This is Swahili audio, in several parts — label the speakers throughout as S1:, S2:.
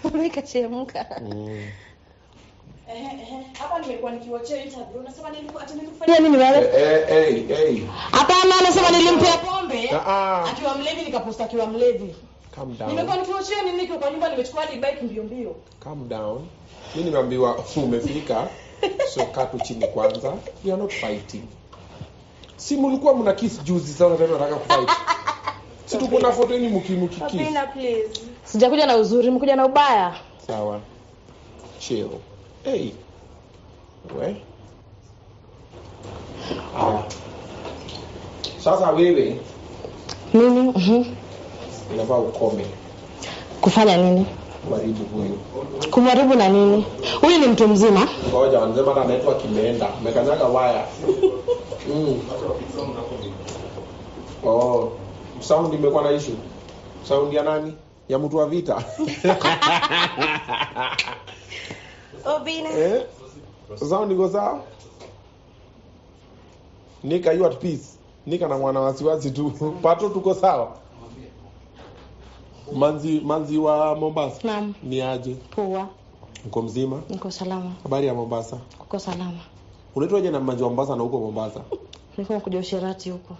S1: Umekachemka.
S2: Hapa nimekuwa nikiwachia interview unasema nilikufanyia nini wewe? Hapana, anasema nilimpea pombe akiwa mlevi nikaposta akiwa mlevi.
S3: Calm down.
S2: Nimekuwa nikiwachia nini niko kwa nyumba nimechukua bike mbio.
S3: Calm down. Mimi nimeambiwa umefika. So katu chini kwanza. We are not fighting. Si mlikuwa mna kiss juzi sana tena nataka kufight. Si tuko na photo ni mkikiss.
S1: Apina please.
S2: Sijakuja na uzuri, mkuja na ubaya.
S3: Sawa. Chill. Hey. We. Sasa wewe.
S2: Nini?
S3: Inafaa ukome.
S2: Kufanya nini?
S3: Kuharibu huyu.
S2: Kumharibu na nini? Huyu ni mtu mzima.
S3: Ngoja wanasema na anaitwa Kimeenda. Umekanyaga waya. Oh. Sound imekuwa na issue. Sound ya nani? Ya mtu wa vita.
S1: Obina.
S3: Sound iko sawa? Nika you at peace. Nika na mwana wasiwasi tu. Pato tuko sawa. Manzi wa Mombasa.
S2: Naam.
S3: Ni aje?
S2: Poa.
S3: Uko mzima?
S2: Niko salama.
S3: Habari ya Mombasa?
S2: Uko salama.
S3: Unaitwaje na manzi wa Mombasa na huko Mombasa?
S2: Niko kuja Usherati huko.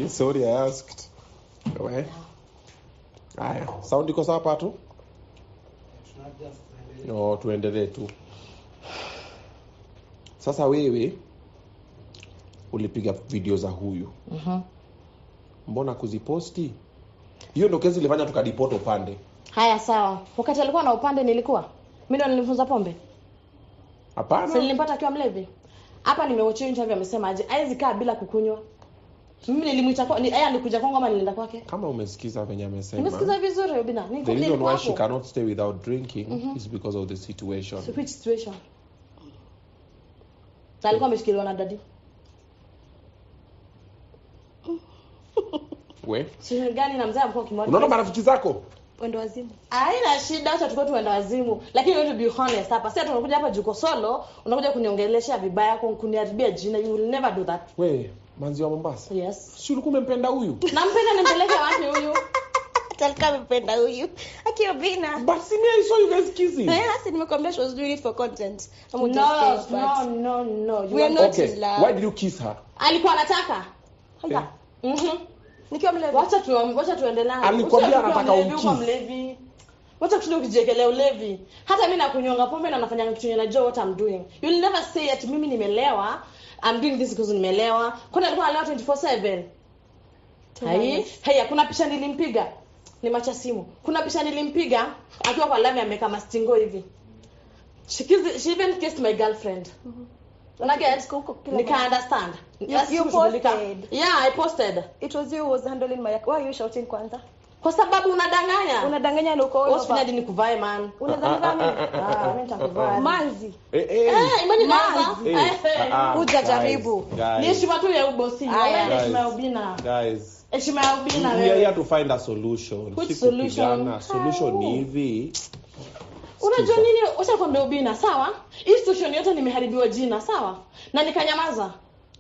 S3: Sorry I asked. Wewe. Haya, sound iko sawa Pato? No, tuendelee tu. Sasa wewe ulipiga video za huyu. Mbona kuziposti? Hiyo ndio kesi ilifanya tukadipota upande.
S2: Haya sawa. Wakati alikuwa na upande nilikuwa. Mimi ndo nilifunza pombe.
S3: Hapana.
S2: Sasa nilimpata akiwa mlevi. Hapa nimewatch interview amesema aje, haizi kaa bila kukunywa. Mimi nilimuita kwa yeye alikuja kwangu ama nilienda kwake?
S3: Kama umesikiza venye amesema.
S2: Nimesikiza vizuri Obina.
S3: The reason why she cannot stay without drinking is because of the situation.
S2: So which situation? Alikuwa ameshikiliwa na daddy.
S3: We?
S2: Sio gani na mzee mko kimoja.
S3: Unaona marafiki zako?
S1: Wendo wazimu.
S2: Haina shida, acha tukao tuenda wazimu. Lakini wewe to be honest hapa. Sasa tunakuja hapa juko solo, unakuja kuniongelesha vibaya kwa kuniharibia jina. You will never do that.
S3: We, manzi wa Mombasa?
S2: Yes.
S3: Si ulikuwa umempenda huyu?
S2: Nampenda nimpeleke wapi huyu?
S1: Talika mpenda huyu. Aki Obina.
S3: But see me I saw you guys kissing.
S1: Yes, nimekwambia she was doing it for content.
S2: No.
S1: We are not in love.
S3: Why did you kiss her?
S2: Alikuwa anataka. Haya.
S1: Nikiwa mlevi.
S2: Wacha tuendelee.
S3: Alikwambia anataka
S2: umkiss. Wacha tuende kujikelea ulevi. Hata mimi nakunyonga pombe na nafanya kitu na Joe what I'm doing. You'll never say that mimi nimelewa. I'm doing this because nimelewa. Kwani alikuwa alewa 24/7? Haya, kuna picha nilimpiga. Ni macha simu. Kuna picha nilimpiga akiwa kwa lami ameka mastingo hivi. She even kissed my girlfriend. When I get nika understand.
S1: You posted.
S2: Yeah, I posted.
S1: It was you who was handling my. Why are you shouting kwanza?
S2: Kwa sababu unadanganya.
S1: Unadanganya na uko
S2: over. Usifanye hadi nikuvae man.
S1: Unadanganya mimi.
S2: Mimi nitakuvaa.
S1: Manzi.
S2: Imani naanza.
S1: Hujajaribu.
S2: Ni heshima tu ya ubosi. Wewe heshima ya Obina.
S3: Guys.
S2: Heshima ya Obina wewe.
S3: We are here to find a solution.
S2: Which solution?
S3: Solution ni hivi.
S2: Unajua nini? Wacha kwambia Obina, sawa? Hii situation yote nimeharibiwa jina, sawa? Na nikanyamaza.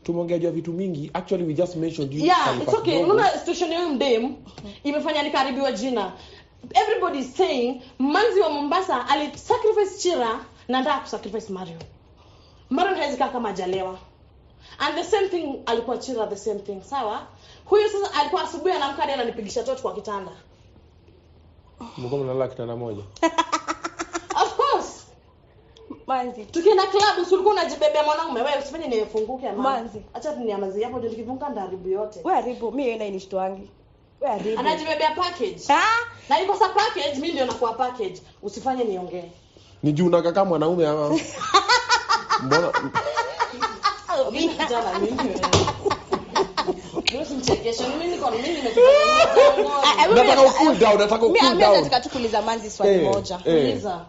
S3: Tumeongea juu vitu mingi. Actually we just mentioned you.
S2: Yeah, it's okay. Unaona situation hiyo mdem imefanya nikaharibiwa jina. Everybody is saying manzi wa Mombasa ali sacrifice Chira na ndio kusacrifice Mario. Mario hawezi kama jalewa. And the same thing alikuwa Chira the same thing, sawa? Huyu sasa alikuwa asubuhi anamka hadi ananipigisha toto kwa kitanda.
S3: Mko mnalala kitanda moja.
S2: Of course.
S1: Manzi.
S2: Tukienda club ulikuwa unajibebea mwanaume wewe usifanye nifunguke ama.
S1: Manzi.
S2: Acha tunyamazie hapo ndio tukifunga ndaribu yote.
S1: Wewe haribu, mimi yeye inishtoangi. Wewe haribu.
S2: Anajibebea package. Na iko sa package mimi ndio nakuwa package. Usifanye niongee.
S3: Ni juu unakaa kama mwanaume ama. Mbona
S2: mimi kijana mimi wewe.
S3: Nataka cool down.
S1: Nataka tukuuliza Manzi swali moja.
S2: Uliza.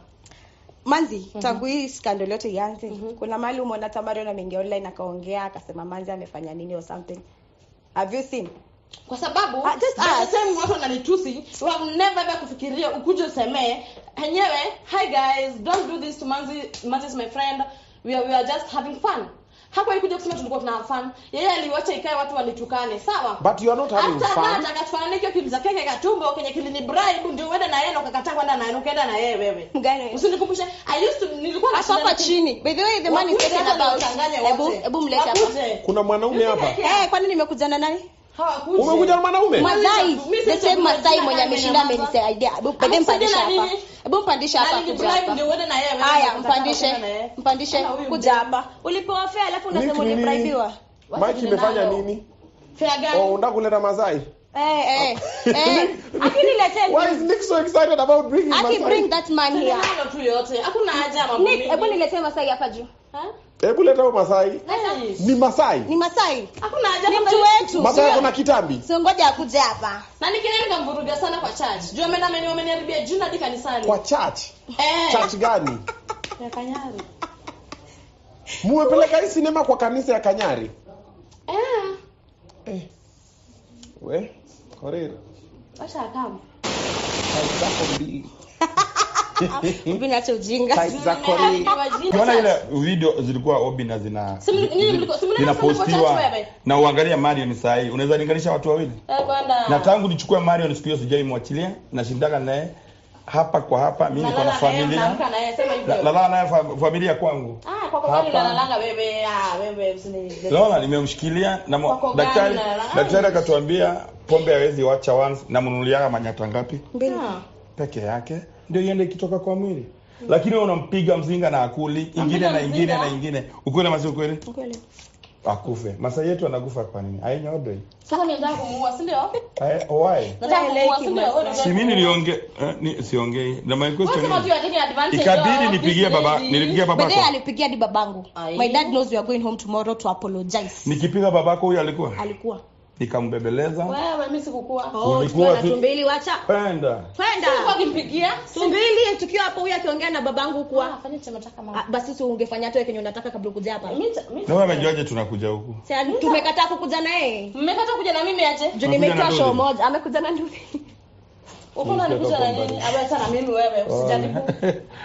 S1: Manzi, tangu hii scandal yote ianze, kuna mahali umeona Tamario na mengi online akaongea akasema Manzi amefanya nini or something. Have you seen?
S2: Kwa sababu same watu wananitusi, wao never ever kufikiria ukuje useme enyewe, hi guys, don't do this to Manzi. Manzi is my friend. We are just having fun. Hakuwahi kuja kusema tulikuwa tuna fun. Yeye aliwacha ikae watu wanitukane, sawa?
S3: But you are not having
S2: After
S3: fun.
S2: that akatufanana hiyo kiliza keke katumbo kwenye kilini bribe ndio uende na yeye na ukakataa kwenda na yeye ukaenda na yeye wewe.
S1: Mgani?
S2: Usinikumbushe. I used to nilikuwa
S1: hapa chini. By the way, the man is talking about Ebu mlete hapa.
S3: Kuna mwanaume hapa.
S1: Kwani nimekuja na nani?
S2: Hawakuja.
S3: Umekuja na mwanaume?
S1: Masai. The same Masai mwenye ameshinda amenisaidia. Hebu mpandisha hapa. Hebu mpandisha hapa kuja hapa. Haya, mpandishe kuja hapa. Ulipewa fare alafu unasema ulibraibiwa.
S3: Mike imefanya nini?
S2: Fare gani?
S3: Unataka kuleta Masai?
S1: Akinileteni.
S3: Why is Nick so excited about bringing Masai?
S1: Bring that man here.
S2: Ndio tu yote. Hakuna haja mambo
S1: mengi. Nick, hebu niletee Masai hapa juu.
S3: Hebu leta huyo Masai. Ni Masai.
S1: Ni Masai.
S2: Hakuna haja
S1: ni mtu wetu.
S3: Masai kuna kitambi.
S1: Sio ngoja akuje hapa.
S2: Na nikienda nikamvuruga sana kwa church. Juu ameniharibia jina hadi kanisani.
S3: Kwa church? Church gani?
S2: Ya Kanyari.
S3: Muwepeleka hii sinema kwa kanisa ya Kanyari? We, Korir.
S2: Washa kama.
S3: Zako mbili.
S1: Mbona acha ujinga?
S3: Zako mbili.
S4: Unaona ile video zilikuwa Obi na zinapostiwa na uangalia Marion saa hii. Unaweza linganisha watu wawili? Na tangu nichukue Marion siku hiyo sijaimwachilia na shindana naye hapa kwa hapa mimi niko na familia. Lala naye familia kwangu.
S2: Kwa kweli lalanga wewe wewe usini.
S4: Lala nimemshikilia na daktari akatuambia pombe hawezi wacha once na mnunulia manyata ngapi?
S1: 2
S4: peke yake ndio iende ikitoka kwa mwili. Lakini wewe unampiga mzinga na akuli ingine na ingine na ingine. Ukweli ama sio kweli?
S1: Ukweli.
S4: Akufe. Masai yetu anakufa kwa nini? Ainyodo.
S2: Sasa nianza kumuua, si ndio?
S4: Why?
S2: Nataka kumuua, si ndio?
S4: Si mimi niliongea siongei. Na my question
S2: is.
S4: Ikabidi nipigie baba, nilipigia babako.
S1: Baadaye alipigia hadi babangu. My dad knows we are going home tomorrow to apologize.
S4: Nikipiga babako huyo
S1: alikuwa.
S4: Nikambebeleza.
S2: Wewe mimi sikukua.
S1: Ulikuwa tumbili wacha.
S4: Kwenda.
S2: Ulikuwa ukimpigia?
S1: Tumbili tukiwa hapo huyu akiongea na babangu kwa.
S2: Fanya chama chaka mama.
S1: Basi tu ungefanya hata wewe kenye unataka kabla ukuje hapa.
S4: Na wewe umejuaje tunakuja huku?
S1: Sasa tumekataa kukuja na yeye.
S2: Mmekataa kuja na mimi aje?
S1: Juu nimetoa show moja, amekuja na ndugu.
S2: Uko anakuja na nini? Abacha na mimi wewe, usijaribu.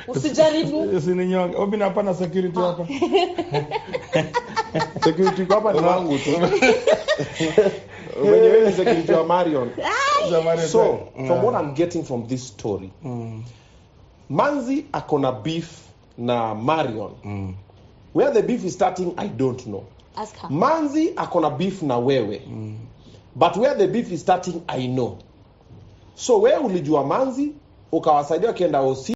S2: Usijaribu.
S4: Usininyonge. Obi na hapana security hapa.
S3: Security hapa ni wangu tu. Wewe ni security wa Marion. So, from what I'm getting from this story, Manzi akona beef na Marion. Where the beef is starting, I don't know.
S1: Ask her.
S3: Manzi akona beef na wewe. But where the beef is starting, I know. So wewe ulijua Manzi, ukawasaidia kienda OC